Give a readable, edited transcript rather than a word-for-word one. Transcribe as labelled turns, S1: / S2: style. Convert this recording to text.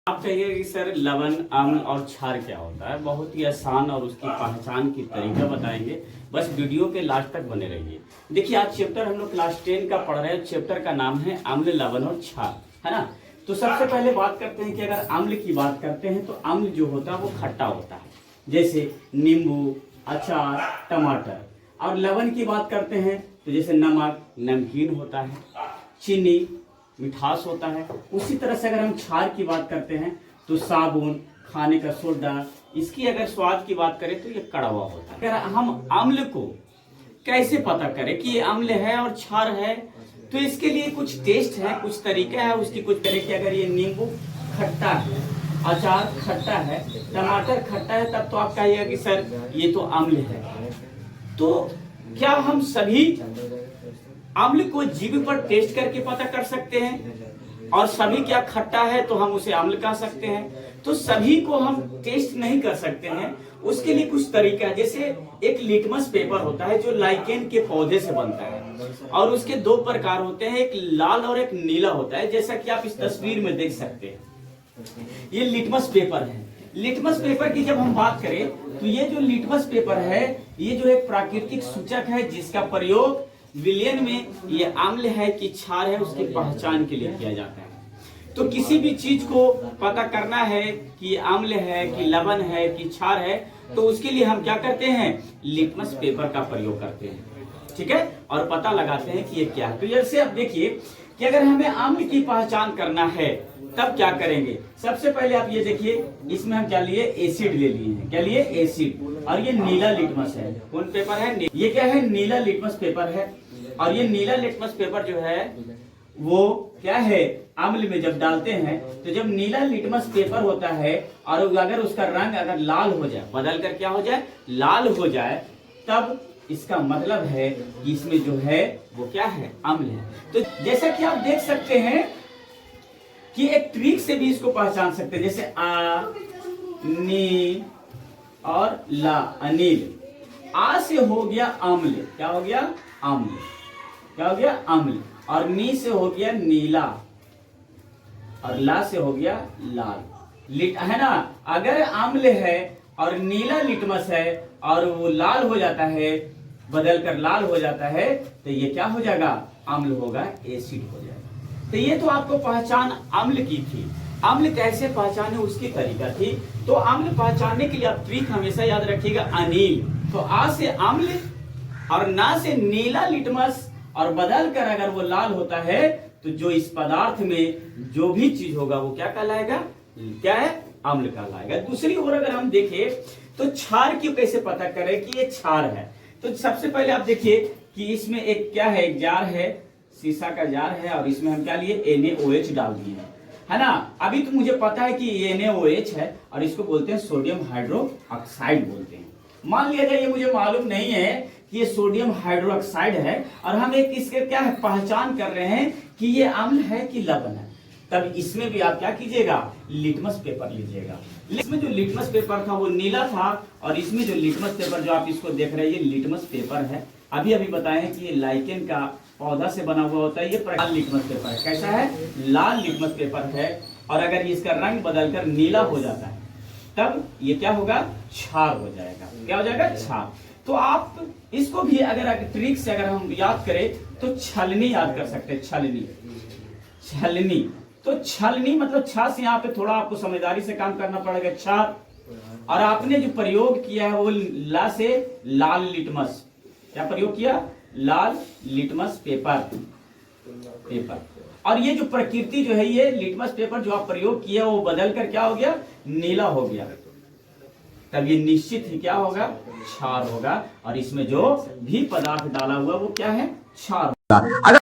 S1: आप कहिए कि सर लवण, अम्ल और क्षार क्या होता है। बहुत ही आसान और उसकी पहचान की तरीका बताएंगे, बस वीडियो के लास्ट तक बने रहिए। देखिए आज चैप्टर हम लोग क्लास 10 का पढ़ रहे हैं। चैप्टर का नाम है अम्ल, लवण और क्षार, है ना। तो सबसे पहले बात करते हैं कि अगर अम्ल की बात करते हैं तो अम्ल जो होता है वो खट्टा होता है, जैसे नींबू, अचार, टमाटर। और लवण की बात करते हैं तो जैसे नमक, नमकीन होता है, चीनी, मिठास होता है। उसी तरह से अगर हम क्षार की बात करते हैं तो साबुन, खाने का सोडा, इसकी अगर स्वाद की बात करें तो ये कड़वा होता है। अगर हम अम्ल को कैसे पता करें कि ये अम्ल है और क्षार है, तो इसके लिए कुछ टेस्ट है, कुछ तरीका है उसकी। कुछ तरह की अगर ये नींबू खट्टा है, अचार खट्टा है, टमाटर खट्टा है, तब तो आप कहिएगा कि सर ये तो अम्ल है। तो क्या हम सभी अम्ल को जीभ पर टेस्ट करके पता कर सकते हैं? और सभी क्या खट्टा है तो हम उसे अम्ल कह सकते हैं? तो सभी को हम टेस्ट नहीं कर सकते हैं, उसके लिए कुछ तरीका है। जैसे एक लिटमस पेपर होता है जो लाइकेन के पौधे से बनता है, और उसके दो प्रकार होते हैं, एक लाल और एक नीला होता है, जैसा कि आप इस तस्वीर में देख सकते हैं। ये लिटमस पेपर है। लिटमस पेपर की जब हम बात करें तो ये जो लिटमस पेपर है, ये जो एक प्राकृतिक सूचक है जिसका प्रयोग विलयन में ये अम्ल है कि क्षार है उसकी पहचान के लिए किया जाता है। तो किसी भी चीज को पता करना है कि अम्ल है कि लवण है कि क्षार है, तो उसके लिए हम क्या करते हैं? लिटमस पेपर का प्रयोग करते हैं, ठीक है, और पता लगाते हैं कि ये क्या है। तो जैसे आप देखिए कि अगर हमें अम्ल की पहचान करना है तब क्या करेंगे। सबसे पहले आप ये देखिए, इसमें हम क्या लिए? एसिड ले लिए हैं। क्या लिए? एसिड। और ये नीला लिटमस है। कौन पेपर है? ये क्या है? नीला लिटमस पेपर है। और ये नीला लिटमस पेपर जो है वो क्या है? अम्ल में जब डालते हैं तो जब नीला लिटमस पेपर होता है और अगर उसका रंग अगर लाल हो जाए, बदल कर क्या हो जाए? लाल हो जाए, तब इसका मतलब है कि इसमें जो है वो क्या है? अम्ल है। तो जैसा कि आप देख सकते हैं कि एक ट्रिक से भी इसको पहचान सकते हैं, जैसे आ, नी और ला, अनिल। आ से हो गया अम्ल। क्या हो गया? अम्ल। क्या हो गया? अम्ल। और नी से हो गया नीला, और ला से हो गया लाल। है ना। अगर अम्ल है और नीला लिटमस है और वो लाल हो जाता है, बदल कर लाल हो जाता है, तो ये क्या हो जाएगा? अम्ल होगा, एसिड हो जाएगा। तो ये तो आपको पहचान अम्ल की थी। अम्ल कैसे पहचाने उसकी तरीका थी। तो अम्ल पहचानने के लिए आप ट्रिक हमेशा याद रखिएगा, अनिल। तो आ से अम्ल और ना से नीला लिटमस, और बदल कर अगर वो लाल होता है तो जो इस पदार्थ में जो भी चीज होगा वो क्या कहलाएगा? क्या है? अम्ल कहलाएगा। दूसरी ओर अगर हम देखें तो क्षार की कैसे पता करें कि ये क्षार है। तो सबसे पहले आप देखिए कि इसमें एक क्या है? एक जार है, शीशा का जार है, और इसमें हम क्या लिए? NaOH डाल दिए हैं, है ना। अभी तो मुझे पता है कि NaOH है और इसको बोलते हैं सोडियम हाइड्रोक्साइड बोलते हैं। मान लिया जाए ये मुझे मालूम नहीं है कि ये सोडियम हाइड्रोक्साइड है, और हम एक इसके क्या है? पहचान कर रहे हैं कि ये अम्ल है कि लवण है। तब इसमें भी आप क्या कीजिएगा? लिटमस पेपर लीजिएगा। इसमें जो लिटमस पेपर था वो नीला था, और इसमें जो लिटमस पेपर जो आप इसको देख रहे हैं ये लिटमस पेपर है। अभी बताए हैं कि ये लाइकेन का पौधा से बना हुआ होता है। ये लाल लिटमस पेपर है। कैसा है? लाल लिटमस पेपर है। और अगर इसका रंग बदलकर नीला हो जाता है तब ये क्या होगा? क्षार हो जाएगा। क्या हो जाएगा? क्षार। तो आप इसको भी अगर ट्रिक से अगर हम याद करें तो छलनी याद कर सकते हैं। छलनी, छलनी। तो छलनी मतलब छा से यहाँ पे थोड़ा आपको समझदारी से काम करना पड़ेगा, क्षार। और आपने जो प्रयोग किया है वो ला से लाल लिटमस। क्या प्रयोग किया? लाल लिटमस पेपर। और ये जो प्रकृति जो है, ये लिटमस पेपर जो आप प्रयोग किया वो बदल कर क्या हो गया? नीला हो गया। तब ये निश्चित ही क्या होगा? क्षार होगा। और इसमें जो भी पदार्थ डाला हुआ वो क्या है? क्षार होगा।